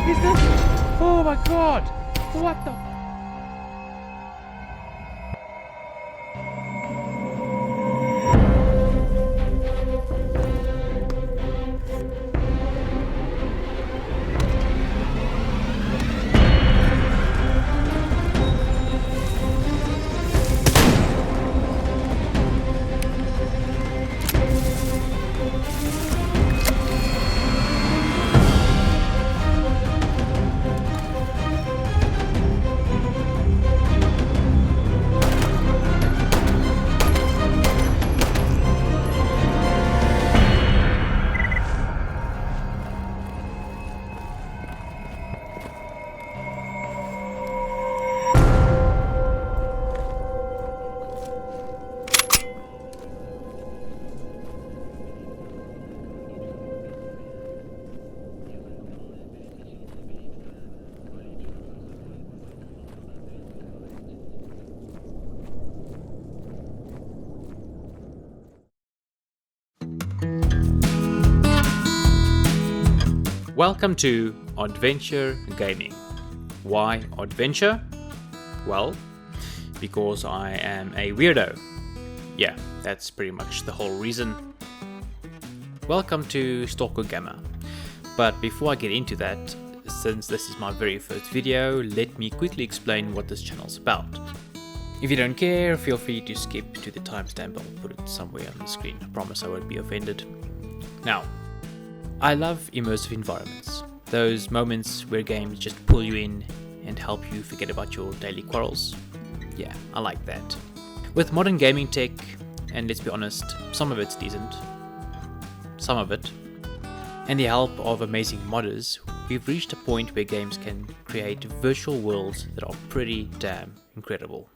is this? Oh my god! What the? Welcome to Odventure Gaming. Why Odventure? Well, because I am a weirdo. Yeah, that's pretty much the whole reason. Welcome to Stalker G.A.M.M.A. But before I get into that, since this is my very first video, let me quickly explain what this channel is about. If you don't care, feel free to skip to the timestamp. I'll put it somewhere on the screen. I promise I won't be offended. Now, I love immersive environments. Those moments where games just pull you in and help you forget about your daily quarrels. Yeah, I like that. With modern gaming tech, and let's be honest, some of it's decent, some of it, and the help of amazing modders, we've reached a point where games can create virtual worlds that are pretty damn incredible.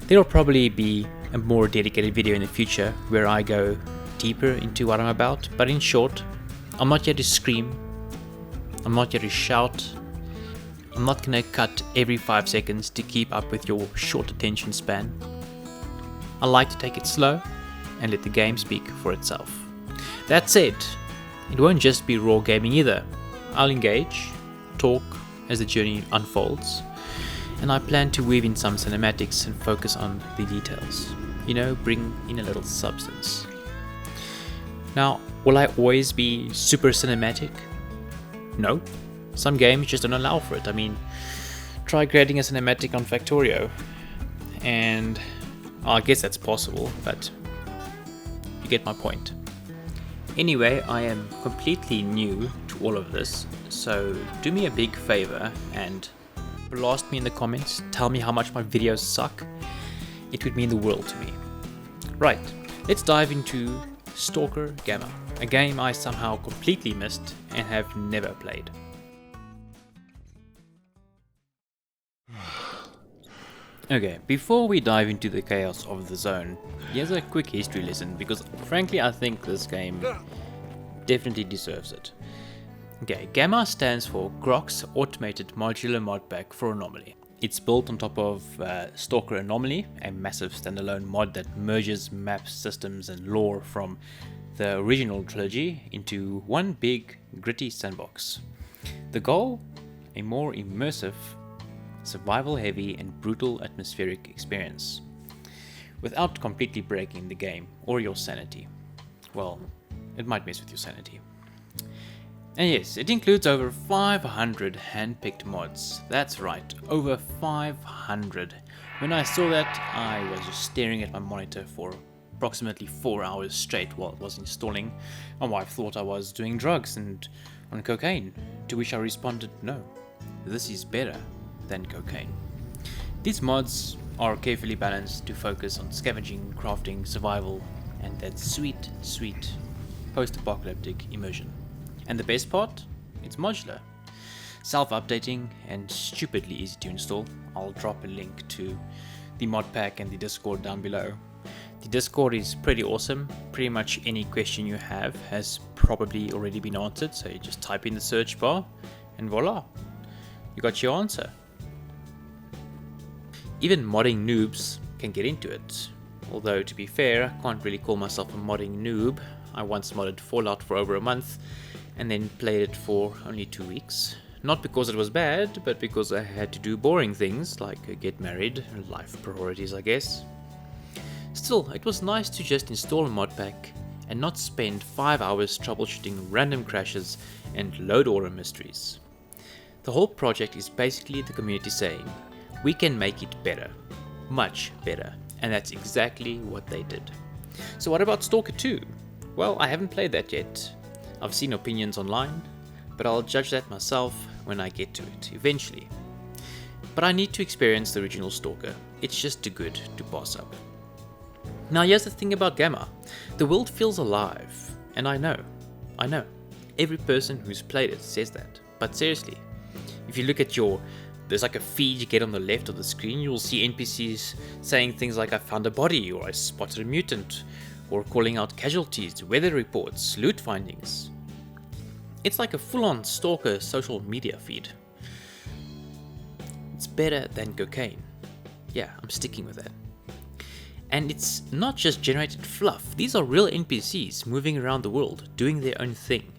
There will probably be a more dedicated video in the future where I go deeper into what I'm about, but in short, I'm not here to scream, I'm not here to shout, I'm not gonna cut every 5 seconds to keep up with your short attention span. I like to take it slow and let the game speak for itself. That said, it won't just be raw gaming either. I'll engage, talk as the journey unfolds, and I plan to weave in some cinematics and focus on the details. You know, bring in a little substance. Now, will I always be super cinematic? No. Some games just don't allow for it. I mean, try creating a cinematic on Factorio. And I guess that's possible, but you get my point. Anyway, I am completely new to all of this, so do me a big favor and blast me in the comments, tell me how much my videos suck. It would mean the world to me. Right, let's dive into Stalker G.A.M.M.A, a game I somehow completely missed and have never played. Okay, before we dive into the chaos of the zone, here's a quick history lesson because frankly I think this game definitely deserves it. Okay, G.A.M.M.A stands for Grok's Automated Modular Modpack for Anomaly. It's built on top of Stalker Anomaly, a massive standalone mod that merges maps, systems and lore from the original trilogy into one big, gritty sandbox. The goal? A more immersive, survival-heavy and brutal atmospheric experience, without completely breaking the game or your sanity. Well, it might mess with your sanity. And yes, it includes over 500 hand-picked mods. That's right, over 500. When I saw that, I was just staring at my monitor for approximately 4 hours straight while it was installing. My wife thought I was doing drugs and on cocaine, to which I responded, no, this is better than cocaine. These mods are carefully balanced to focus on scavenging, crafting, survival, and that sweet, sweet post-apocalyptic immersion. And the best part? It's modular, self-updating and stupidly easy to install. I'll drop a link to the mod pack and the Discord down below. The Discord is pretty awesome. Pretty much any question you have has probably already been answered, so you just type in the search bar and voila, you got your answer. Even modding noobs can get into it. Although to be fair, I can't really call myself a modding noob. I once modded Fallout for over a month and then played it for only 2 weeks. Not because it was bad, but because I had to do boring things like get married, life priorities I guess. Still, it was nice to just install a modpack and not spend 5 hours troubleshooting random crashes and load order mysteries. The whole project is basically the community saying, we can make it better, much better, and that's exactly what they did. So what about Stalker 2? Well, I haven't played that yet. I've seen opinions online, but I'll judge that myself when I get to it, eventually. But I need to experience the original Stalker. It's just too good to pass up. Now here's the thing about G.A.M.M.A. The world feels alive, and I know. Every person who's played it says that. But seriously, if you look at there's like a feed you get on the left of the screen, you'll see NPCs saying things like I found a body, or I spotted a mutant, or calling out casualties, weather reports, loot findings. It's like a full-on Stalker social media feed. It's better than cocaine. Yeah, I'm sticking with that. And it's not just generated fluff, these are real NPCs moving around the world, doing their own thing.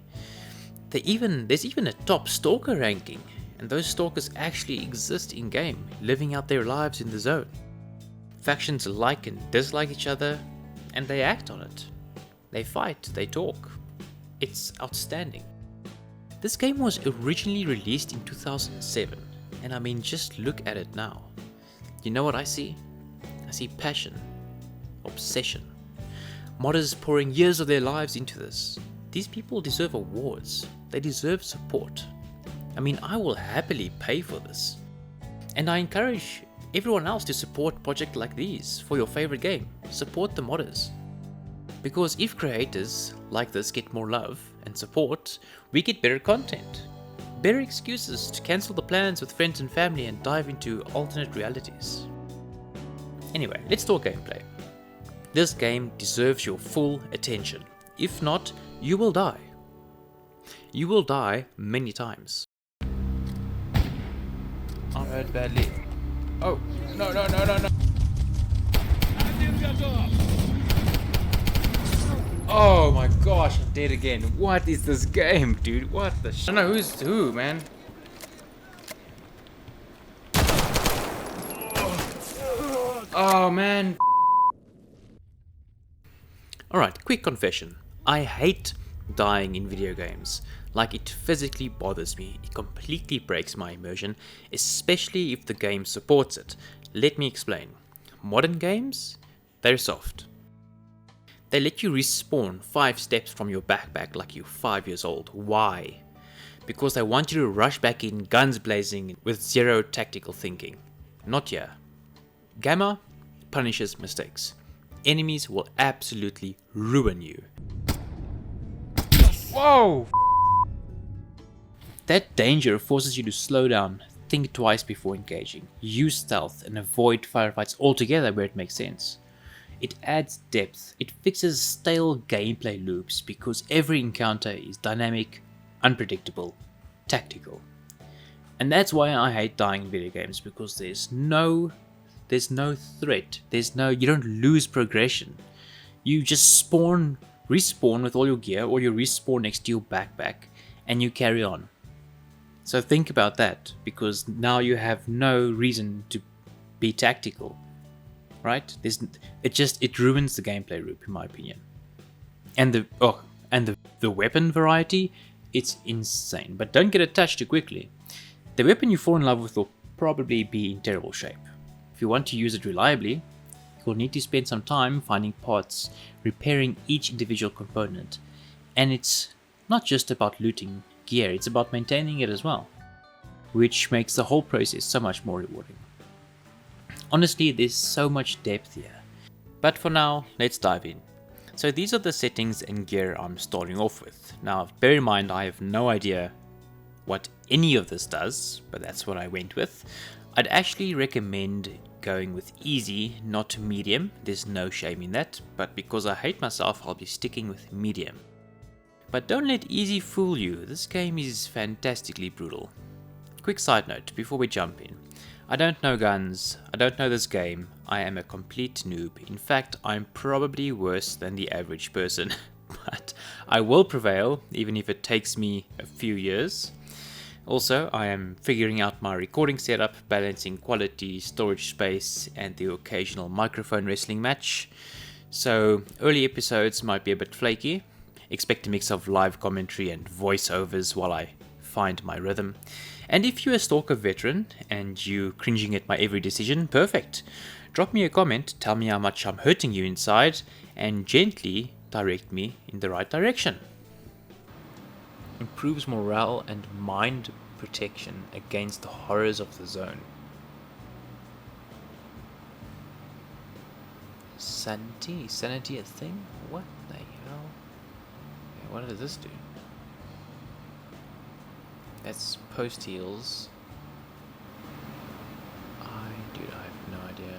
There's even a top Stalker ranking, and those Stalkers actually exist in-game, living out their lives in the zone. Factions like and dislike each other, and they act on it. They fight, they talk. It's outstanding. This game was originally released in 2007, and I mean, just look at it now. You know what I see? I see passion. Obsession. Modders pouring years of their lives into this. These people deserve awards. They deserve support. I mean, I will happily pay for this. And I encourage everyone else to support projects like these for your favorite game. Support the modders. Because if creators like this get more love and support, we get better content. Better excuses to cancel the plans with friends and family and dive into alternate realities. Anyway, let's talk gameplay. This game deserves your full attention. If not, you will die. You will die many times. I heard badly. Oh, no. Oh my gosh, I'm dead again. What is this game, dude? What the I don't know who's who, man. Oh, man. Alright, quick confession. I hate dying in video games. Like, it physically bothers me. It completely breaks my immersion, especially if the game supports it. Let me explain. Modern games, they're soft. They let you respawn 5 steps from your backpack like you're 5 years old. Why? Because they want you to rush back in guns blazing with zero tactical thinking. Not here. G.A.M.M.A punishes mistakes. Enemies will absolutely ruin you. Whoa! That danger forces you to slow down, think twice before engaging, use stealth and avoid firefights altogether where it makes sense. It adds depth, it fixes stale gameplay loops because every encounter is dynamic, unpredictable, tactical. And that's why I hate dying in video games, because there's no threat, you don't lose progression. You just respawn with all your gear, or you respawn next to your backpack and you carry on. So think about that, because now you have no reason to be tactical, right? It ruins the gameplay loop, in my opinion. And the weapon variety, it's insane. But don't get attached too quickly. The weapon you fall in love with will probably be in terrible shape. If you want to use it reliably, you'll need to spend some time finding parts, repairing each individual component. And it's not just about looting gear, it's about maintaining it as well, which makes the whole process so much more rewarding. Honestly, there's so much depth here. But for now, let's dive in. So these are the settings and gear I'm starting off with. Now, bear in mind, I have no idea what any of this does, but that's what I went with. I'd actually recommend going with easy, not medium. There's no shame in that, but because I hate myself, I'll be sticking with medium. But don't let easy fool you, this game is fantastically brutal. Quick side note before we jump in. I don't know guns, I don't know this game, I am a complete noob. In fact, I'm probably worse than the average person. But I will prevail, even if it takes me a few years. Also, I am figuring out my recording setup, balancing quality, storage space, and the occasional microphone wrestling match. So, early episodes might be a bit flaky. Expect a mix of live commentary and voiceovers while I find my rhythm. And if you're a Stalker veteran and you cringing at my every decision, perfect. Drop me a comment, tell me how much I'm hurting you inside, and gently direct me in the right direction. Improves morale and mind protection against the horrors of the zone. Sanity? Is sanity a thing? What the hell? Okay, what does this do? That's post heals. Dude, I have no idea.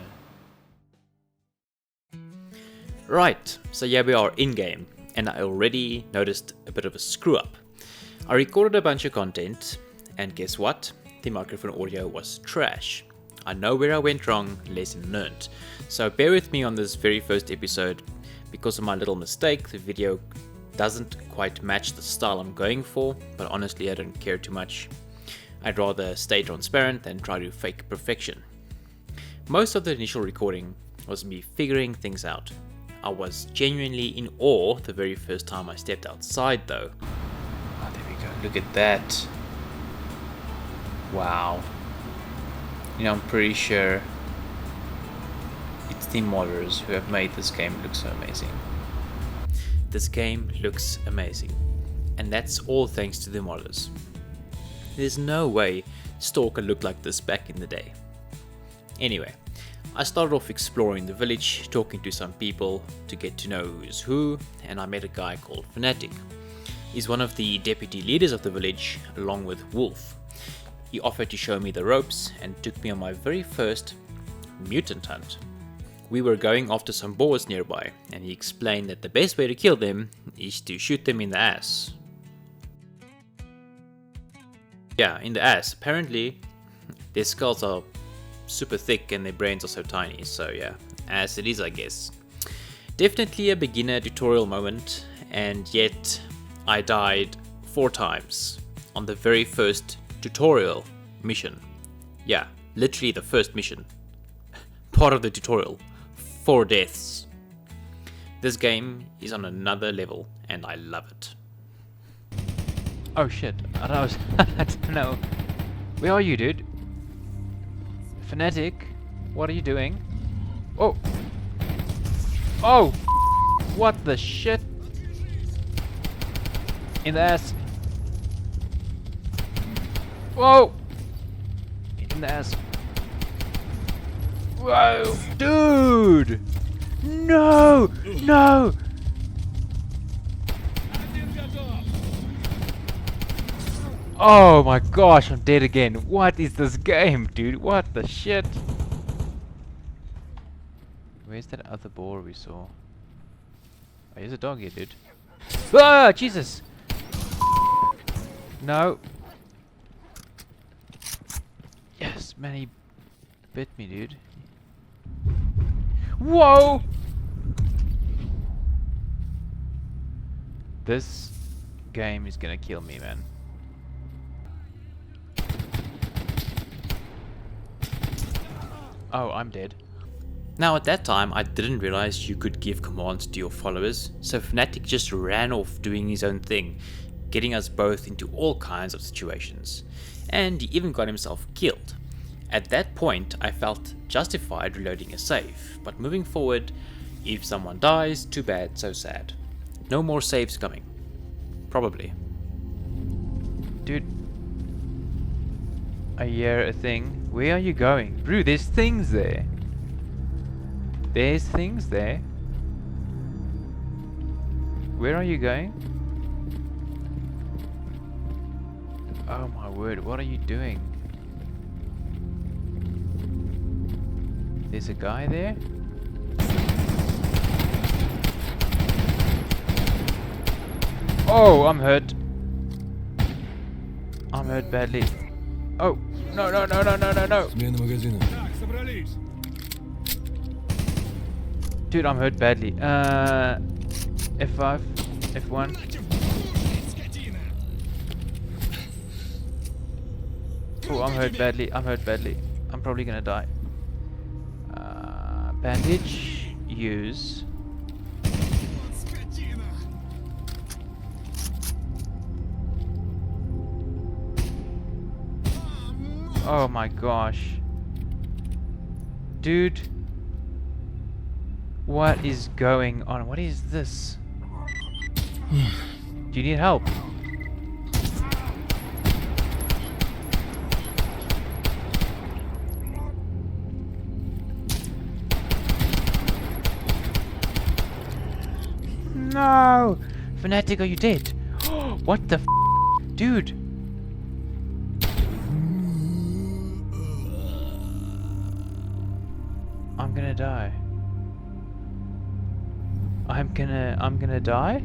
Right, so yeah, we are in game, and I already noticed a bit of a screw up. I recorded a bunch of content, and guess what? The microphone audio was trash. I know where I went wrong, lesson learned. So bear with me on this very first episode. Because of my little mistake, the video doesn't quite match the style I'm going for, but honestly I don't care too much. I'd rather stay transparent than try to fake perfection. Most of the initial recording was me figuring things out. I was genuinely in awe the very first time I stepped outside though. Oh, there we go, look at that. Wow. You know, I'm pretty sure it's the modders who have made this game look so amazing. This game looks amazing, and that's all thanks to the modders. There's no way Stalker looked like this back in the day. Anyway, I started off exploring the village, talking to some people to get to know who's who, and I met a guy called Fanatic. He's one of the deputy leaders of the village, along with Wolf. He offered to show me the ropes and took me on my very first mutant hunt. We were going after some boars nearby, and he explained that the best way to kill them is to shoot them in the ass. Yeah, in the ass. Apparently, their skulls are super thick and their brains are so tiny, so yeah, as it is I guess. Definitely a beginner tutorial moment, and yet I died 4 times on the very first tutorial mission. Yeah, literally the first mission. Part of the tutorial. 4 deaths. This game is on another level and I love it. Oh shit, I don't know. Where are you, dude? Fanatic, what are you doing? Oh! Oh! What the shit? In the ass. Whoa! In the ass. Whoa! Dude! No! No! Oh my gosh, I'm dead again. What is this game, dude? What the shit? Where's that other boar we saw? Oh, here's a dog here, dude. Ah, Jesus! No. Yes, man, he bit me, dude. Whoa! This game is gonna kill me, man. Oh, I'm dead. Now at that time, I didn't realize you could give commands to your followers, so Fnatic just ran off doing his own thing, getting us both into all kinds of situations. And he even got himself killed. At that point, I felt justified reloading a save, but moving forward, if someone dies, too bad, so sad. No more saves coming. Probably. Dude. I hear a thing. Where are you going? Bro, there's things there. There's things there. Where are you going? Oh my word, what are you doing? There's a guy there. Oh, I'm hurt. I'm hurt badly. Oh, no, no, no, no, no, no, no. Смена магазина. Dude, I'm hurt badly. F5, F1. Oh, I'm hurt badly. I'm hurt badly. I'm probably gonna die. Bandage. Use. Oh my gosh. Dude. What is going on? What is this? Do you need help? No! Fanatic, are you dead? What the f? Dude! I'm gonna die. I'm gonna die?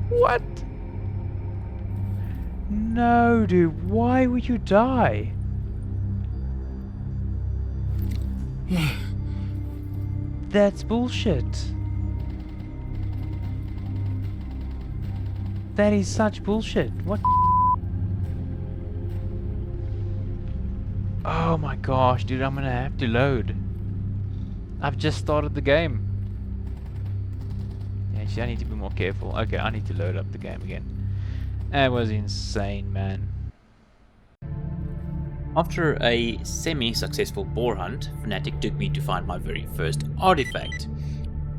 What? No, dude, why would you die? That's bullshit. That is such bullshit. What? Oh my gosh, dude, I'm gonna have to load. I've just started the game. Yeah, actually, I need to be more careful. Okay, I need to load up the game again. That was insane, man. After a semi-successful boar hunt, Fnatic took me to find my very first artifact.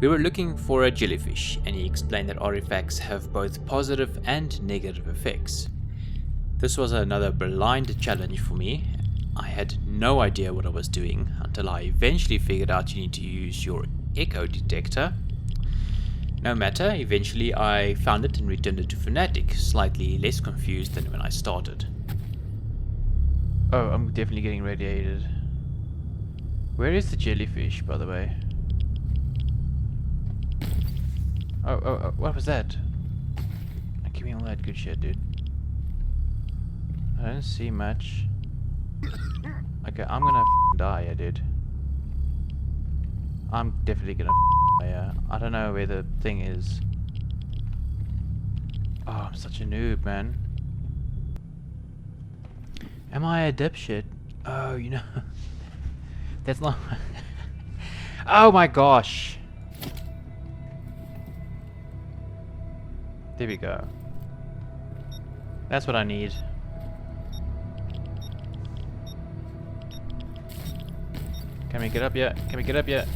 We were looking for a jellyfish, and he explained that artifacts have both positive and negative effects. This was another blind challenge for me. I had no idea what I was doing until I eventually figured out you need to use your echo detector. No matter, eventually I found it and returned it to Fnatic, slightly less confused than when I started. Oh, I'm definitely getting radiated. Where is the jellyfish, by the way? Oh, what was that? Give me all that good shit, dude. I don't see much. Okay, I'm gonna die, yeah, dude. I'm definitely gonna die, yeah. I don't know where the thing is. Oh, I'm such a noob, man. Am I a dipshit? Oh, you know. That's not... Oh my gosh! There we go. That's what I need. Can we get up yet? Can we get up yet?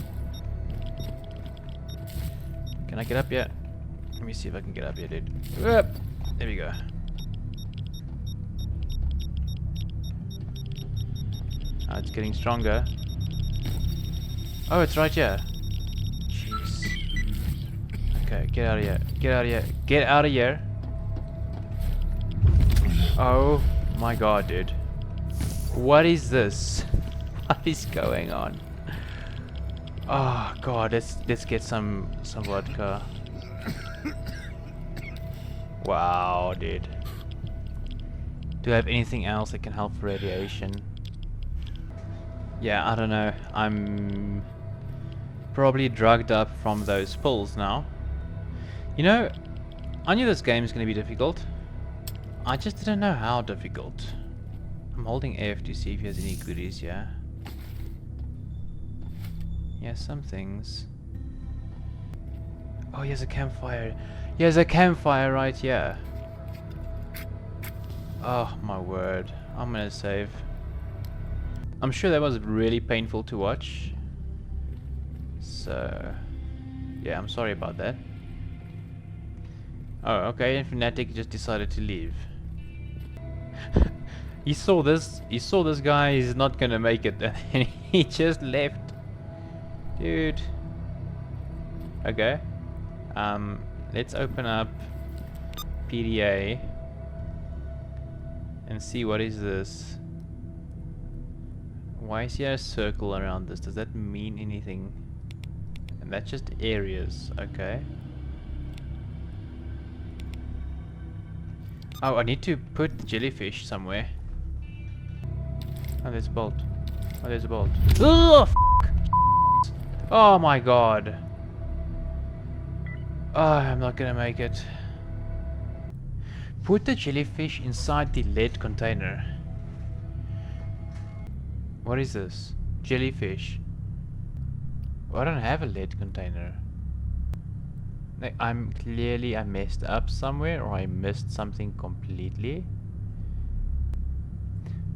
Can I get up yet? Let me see if I can get up here, dude. Up. There we go. Oh, it's getting stronger. Oh, it's right here. Jeez. Okay, get out of here. Get out of here. Get out of here. Oh my god, dude. What is this? What is going on? Oh god, let's get some vodka. Wow, dude. Do I have anything else that can help for radiation? Yeah, I don't know. I'm probably drugged up from those pills now. You know, I knew this game is going to be difficult. I just didn't know how difficult. I'm holding F to see if he has any goodies, yeah? Yeah, some things. Oh, he has a campfire. He has a campfire right here. Oh, my word. I'm gonna save. I'm sure that was really painful to watch. So, yeah, I'm sorry about that. Oh, okay, and Fnatic just decided to leave. He saw this guy is not gonna make it, and he just left. Dude. Okay. Let's open up PDA and see what is this. Why is there a circle around this? Does that mean anything? And that's just areas, okay. Oh, I need to put the jellyfish somewhere. Oh, there's a bolt. Oh, there's a bolt. Oh, oh my god. Oh, I'm not gonna make it. Put the jellyfish inside the lead container. What is this? Jellyfish. Oh, I don't have a lead container. Like, I messed up somewhere, or I missed something completely.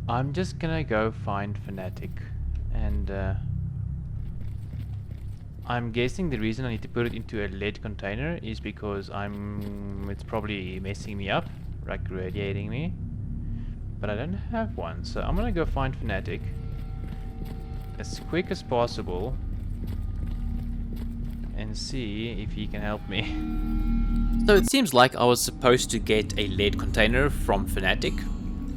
I'm just gonna go find Fnatic, and I'm guessing the reason I need to put it into a lead container is because it's probably messing me up, like radiating me. But I don't have one, so I'm gonna go find Fnatic as quick as possible and see if he can help me. So it seems like I was supposed to get a lead container from Fnatic,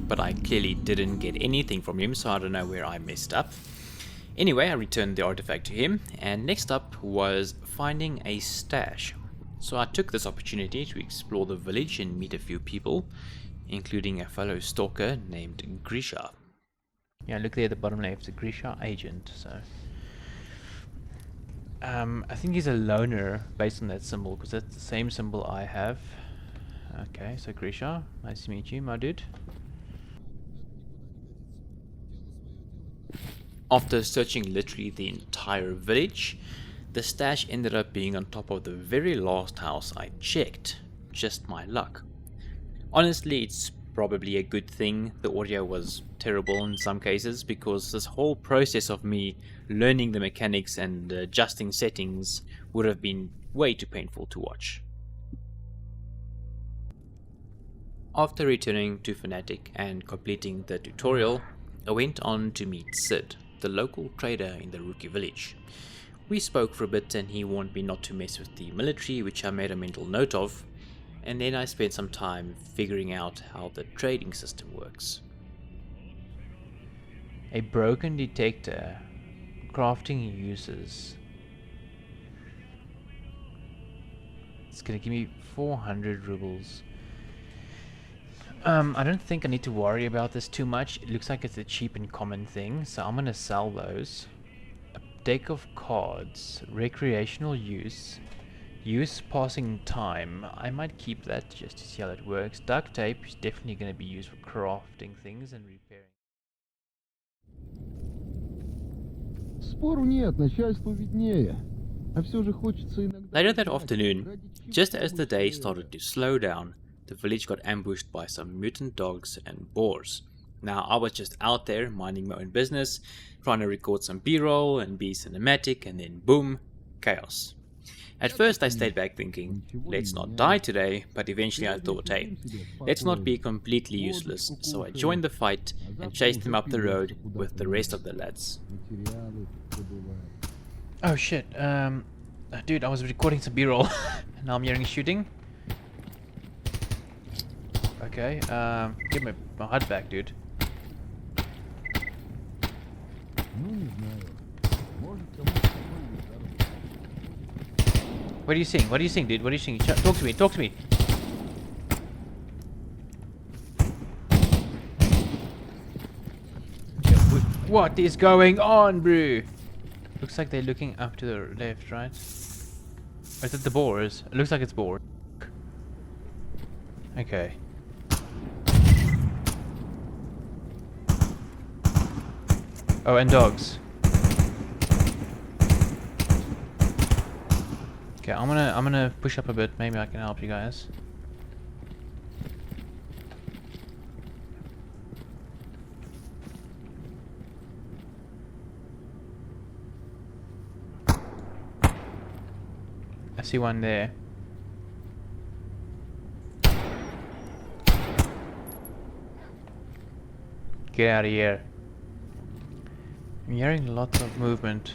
but I clearly didn't get anything from him, so I don't know where I messed up. Anyway, I returned the artifact to him, and next up was finding a stash. So I took this opportunity to explore the village and meet a few people, including a fellow stalker named Grisha. Yeah, look there at the bottom left, the Grisha agent, so... I think he's a loner based on that symbol, because that's the same symbol I have. Okay, so Grisha, nice to meet you, my dude. After searching literally the entire village, the stash ended up being on top of the very last house I checked. Just my luck. Honestly, it's probably a good thing the audio was terrible in some cases, because this whole process of me learning the mechanics and adjusting settings would have been way too painful to watch. After returning to Fnatic and completing the tutorial, I went on to meet Sid, the local trader in the rookie village. We spoke for a bit and he warned me not to mess with the military, which I made a mental note of, and then I spent some time figuring out how the trading system works. A broken detector. Crafting uses. It's gonna give me 400 rubles. I don't think I need to worry about this too much. It looks like it's a cheap and common thing, so I'm gonna sell those. A deck of cards, recreational use passing time. I might keep that just to see how that works. Duct tape is definitely going to be used for crafting things and repairing. Спору нет, начальству виднее. А все же хочется иногда... Later that afternoon, just as the day started to slow down, the village got ambushed by some mutant dogs and boars. Now, I was just out there minding my own business, trying to record some B-roll and be cinematic, and then boom, chaos. At first I stayed back thinking, let's not die today, but eventually I thought, hey, let's not be completely useless, so I joined the fight and chased them up the road with the rest of the lads. Oh shit, dude, I was recording some B-roll, and now I'm hearing shooting. Okay, give me my HUD back, dude. What are you seeing? What are you seeing, dude? What are you seeing? Talk to me, talk to me. What is going on, bro? Looks like they're looking up to the left, right? Or is it the boars? It looks like it's boars. Okay. Oh, and dogs. Okay, I'm gonna push up a bit. Maybe I can help you guys. I see one there. Get out of here. I'm hearing lots of movement.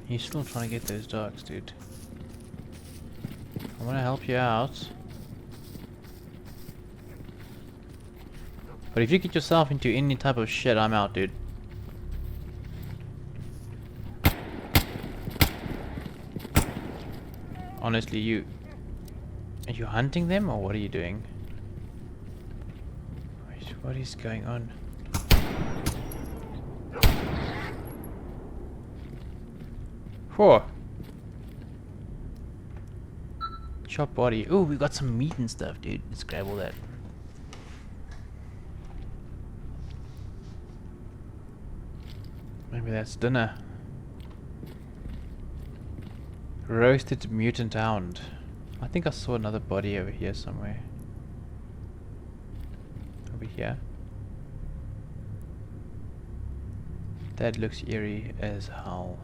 He's still trying to get those dogs, dude. I want to help you out. But if you get yourself into any type of shit, I'm out, dude. Honestly, are you hunting them or what are you doing? Wait, what is going on? Whoa. Chop body. Oh, we got some meat and stuff, dude. Let's grab all that. Maybe that's dinner. Roasted mutant hound. I think I saw another body over here somewhere. Over here. That looks eerie as hell.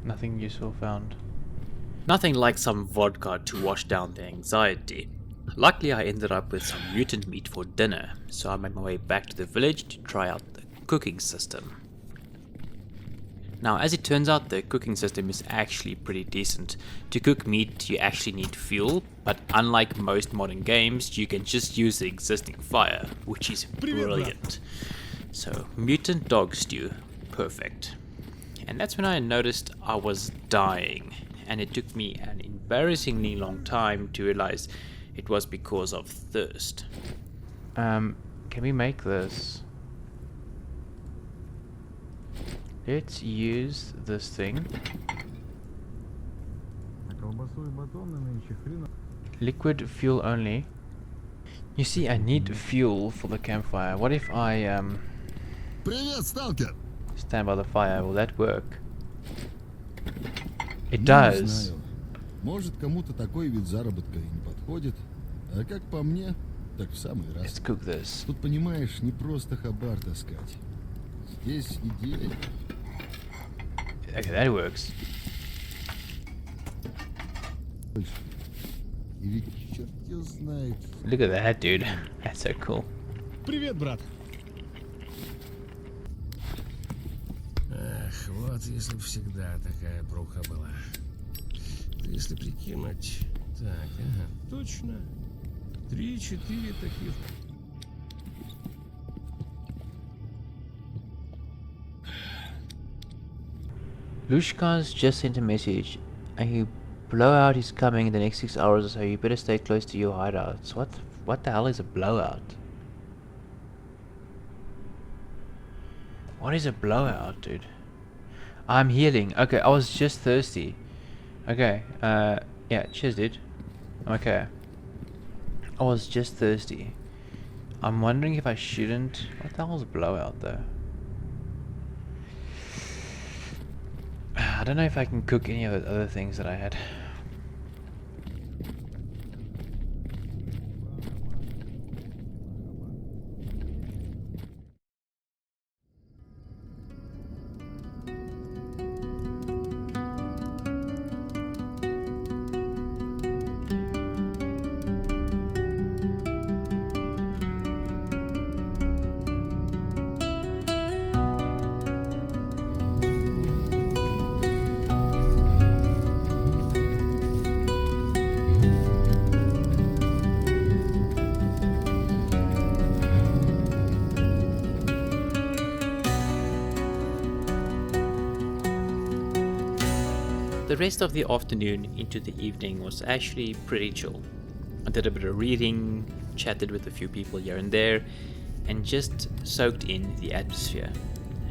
Nothing useful found. Nothing like some vodka to wash down the anxiety. Luckily I ended up with some mutant meat for dinner, so I made my way back to the village to try out the cooking system. Now as it turns out, the cooking system is actually pretty decent. To cook meat you actually need fuel, but unlike most modern games you can just use the existing fire, which is brilliant. So mutant dog stew, perfect. And that's when I noticed I was dying, and it took me an embarrassingly long time to realize it was because of thirst. Can we make this? Let's use this thing. Liquid fuel only. You see, I need fuel for the campfire. What if I Привет, Stalker! stand by the fire? Will that work? It Не does. знаю. Может, кому-то такой вид заработка и не подходит. А как по мне, так в самый раз. Let's cook this. Тут, понимаешь, не просто хабар таскать. Здесь идея. Okay, that works. И ведь черт его знает. Look at that, dude. That's so cool. Привет, брат. Эх, вот если б всегда такая бруха была. Если прикинуть... Так, ага, точно. 3-4 таких... Lushkan's just sent a message. A blowout is coming in the next 6 hours or so. You better stay close to your hideouts. What the hell is a blowout? What is a blowout, dude? I'm healing. Okay, I was just thirsty. Okay, yeah, cheers, dude. Okay. I was just thirsty. I'm wondering if I shouldn't... What the hell is a blowout, though? I don't know if I can cook any of the other things that I had. The rest of the afternoon into the evening was actually pretty chill. I did a bit of reading, chatted with a few people here and there, and just soaked in the atmosphere,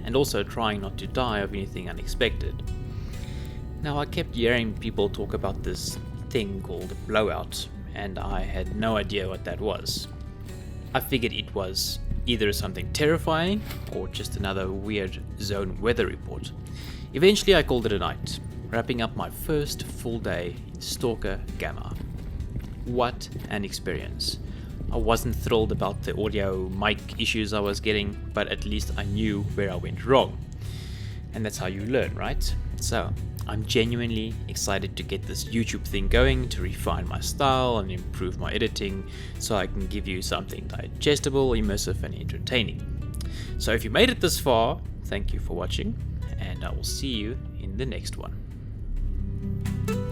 and also trying not to die of anything unexpected. Now I kept hearing people talk about this thing called a blowout, and I had no idea what that was. I figured it was either something terrifying or just another weird zone weather report. Eventually I called it a night, wrapping up my first full day in Stalker G.A.M.M.A. What an experience. I wasn't thrilled about the audio mic issues I was getting, but at least I knew where I went wrong. And that's how you learn, right? So, I'm genuinely excited to get this YouTube thing going, to refine my style and improve my editing so I can give you something digestible, immersive and entertaining. So if you made it this far, thank you for watching. and I will see you in the next one.